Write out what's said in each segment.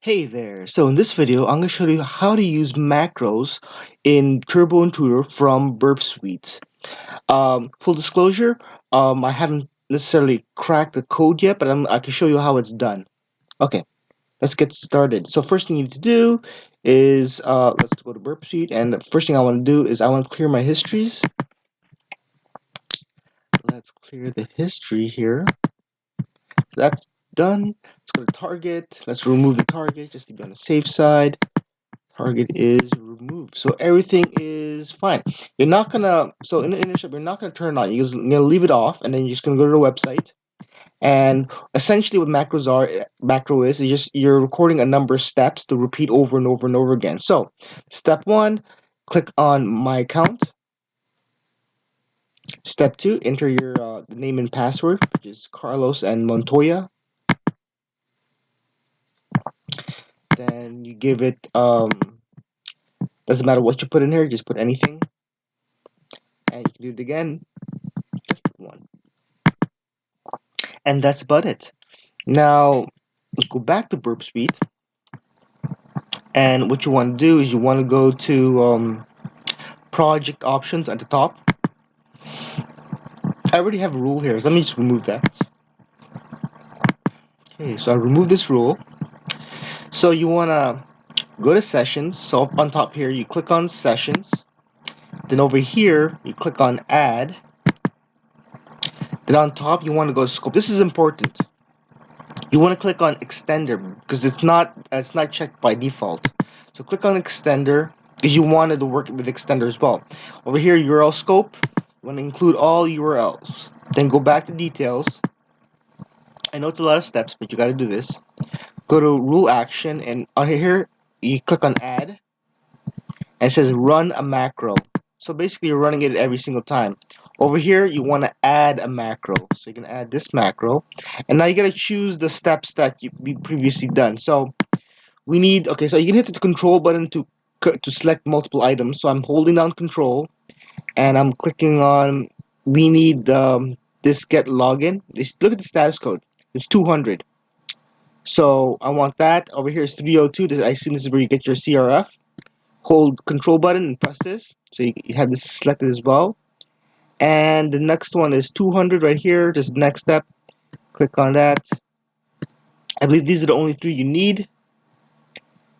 Hey there! So in this video, I'm going to show you how to use macros in Turbo Intruder from Burp Suite. Full disclosure, I haven't necessarily cracked the code yet, but I can show you how it's done. Okay, let's get started. So first thing you need to do is, let's go to Burp Suite, and the first thing I want to do is I want to clear my histories. Let's clear the history here. So that's done. Let's go to target. Let's remove the target just to be on the safe side. Target is removed, so everything is fine. You're not gonna, so in the initial, you're not gonna turn it on. You're gonna leave it off, and then you're just gonna go to the website. And essentially, what macro is just you're recording a number of steps to repeat over and over and over again. So, step one, click on my account. Step two, enter your name and password, which is Carlos and Montoya. Then you give it doesn't matter what you put in here, just put anything, and you can do it again. Just put one. And that's about it. Now, go back to Burp Suite, and what you want to do is you want to go to project options at the top. I already have a rule here, so let me just remove that. Okay, so I remove this rule. So you want to go to sessions. So up on top here, you click on sessions. Then over here, you click on add. Then on top, you want to go to scope. This is important. You want to click on extender because it's not checked by default. So click on extender because you wanted to work with extender as well. Over here, URL scope, you want to include all URLs. Then go back to details. I know it's a lot of steps, but you got to do this. Go to rule action, and on here you click on add, and it says run a macro. So basically, you're running it every single time. Over here, you want to add a macro. So you can add this macro. And now you got to choose the steps that you previously done. So we need, okay, so you can hit the control button to select multiple items. So I'm holding down control and I'm clicking on, we need this get login. Look at the status code. It's 200. So I want that. Over here is 302. I assume this is where you get your CRF. Hold control button and press this. So you have this selected as well. And the next one is 200 right here. Just next step. Click on that. I believe these are the only three you need.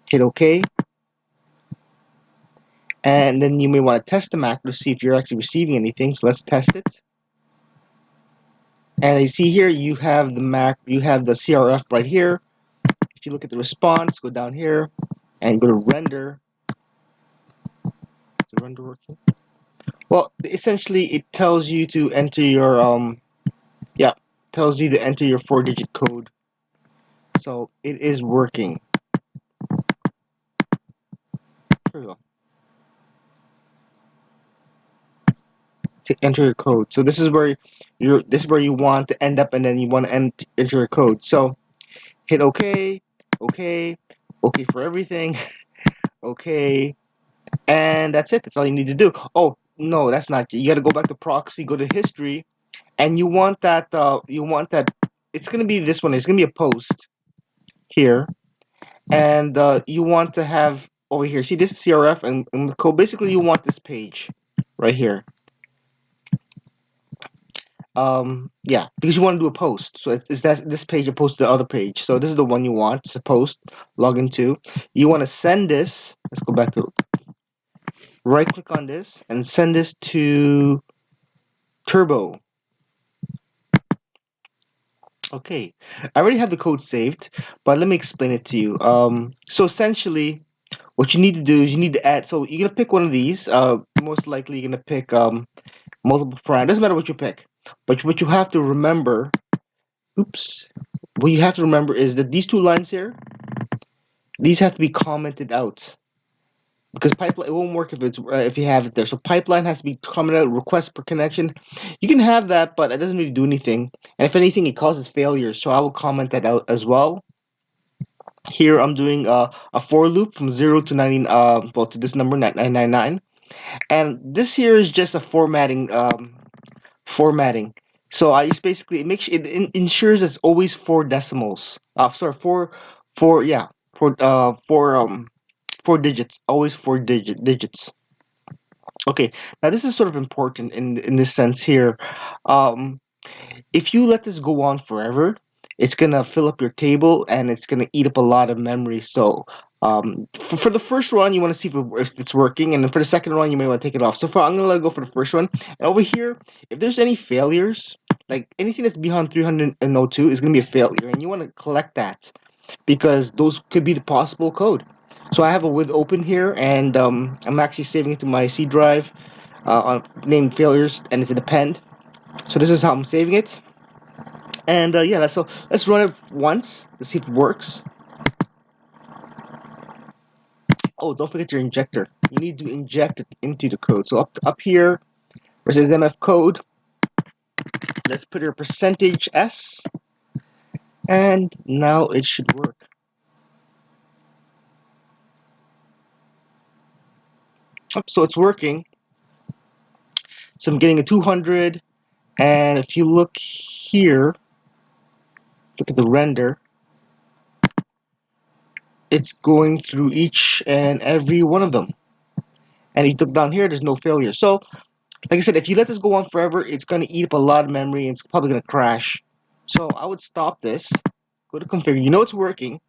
Hit OK. And then you may want to test the macro to see if you're actually receiving anything. So let's test it. And you see here you have the CRF right here. If you look at the response, go down here and go to render. Is the render working? Well, essentially it tells you to enter your tells you to enter your 4-digit code. So it is working. Here we go. To enter your code. So this is where you want to end up, and then you want to enter your code. So hit OK, OK, OK for everything, OK, and that's it. That's all you need to do. Oh no, that's not. You got to go back to proxy, go to history, and you want that. It's gonna be this one. It's gonna be a post here, and you want to have over here. See this CRF and the code. Basically, you want this page right here. Yeah, because you want to do a post. So it's this page opposed to the other page. So this is the one you want. It's a post. Log into. You want to send this. Let's go back to right click on this and send this to Turbo. Okay, I already have the code saved, but let me explain it to you. So essentially, what you need to do is you need to add. So you're gonna pick one of these. Most likely you're gonna pick multiple parameters. Doesn't matter what you pick, but what you have to remember. Oops. What you have to remember is that these two lines here, these have to be commented out. Because pipeline, it won't work if you have it there. So pipeline has to be commented out. RequestSperConnection. You can have that, but it doesn't really do anything. And if anything, it causes failures. So I will comment that out as well. Here I'm doing a for loop from 0 to 90, well, to this number 999, and this here is just a formatting. So I just basically it ensures it's always 4 decimals. Sorry, four. Yeah. four digits, always digits. Okay, now this is sort of important in this sense here. Um, if you let this go on forever, it's gonna fill up your table and it's gonna eat up a lot of memory. So for the first run, you want to see if it's working, and then for the second run, you may want to take it off. So I'm gonna let it go for the first one. And over here, if there's any failures, like anything that's beyond 302 is gonna be a failure, and you want to collect that because those could be the possible code. So I have a with open here, and I'm actually saving it to my C drive named failures, and it's an append. So this is how I'm saving it. And yeah, so let's run it once to see if it works. Oh, don't forget your injector. You need to inject it into the code. So up here, where it says MF code, let's put your percentage %s, and now it should work. So it's working. So I'm getting a 200, and if you look here, look at the render, it's going through each and every one of them. And you look down here, there's no failure. So, like I said, if you let this go on forever, it's going to eat up a lot of memory and it's probably going to crash. So I would stop this, go to configure. You know it's working.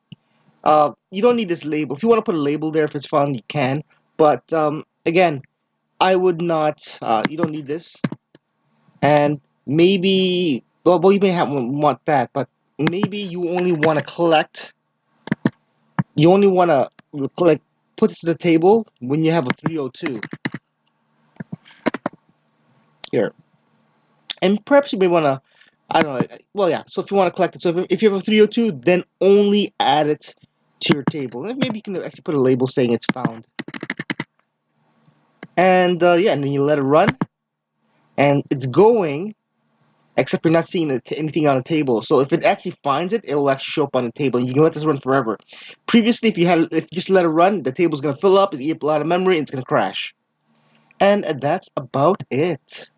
You don't need this label. If you want to put a label there if it's found, you can. But again, I would not. You don't need this. And maybe, well, you may want that, but maybe you only want to collect. You only want to collect, put this to the table when you have a 302 here. And perhaps you may want to, I don't know, well, yeah, so if you want to collect it, so if you have a 302, then only add it to your table. And maybe you can actually put a label saying it's found. And yeah, and then you let it run, and it's going, except you're not seeing anything on the table. So if it actually finds it, it will actually show up on the table, and you can let this run forever. Previously, if you just let it run, the table's going to fill up, it's eat up a lot of memory, and it's going to crash. And that's about it.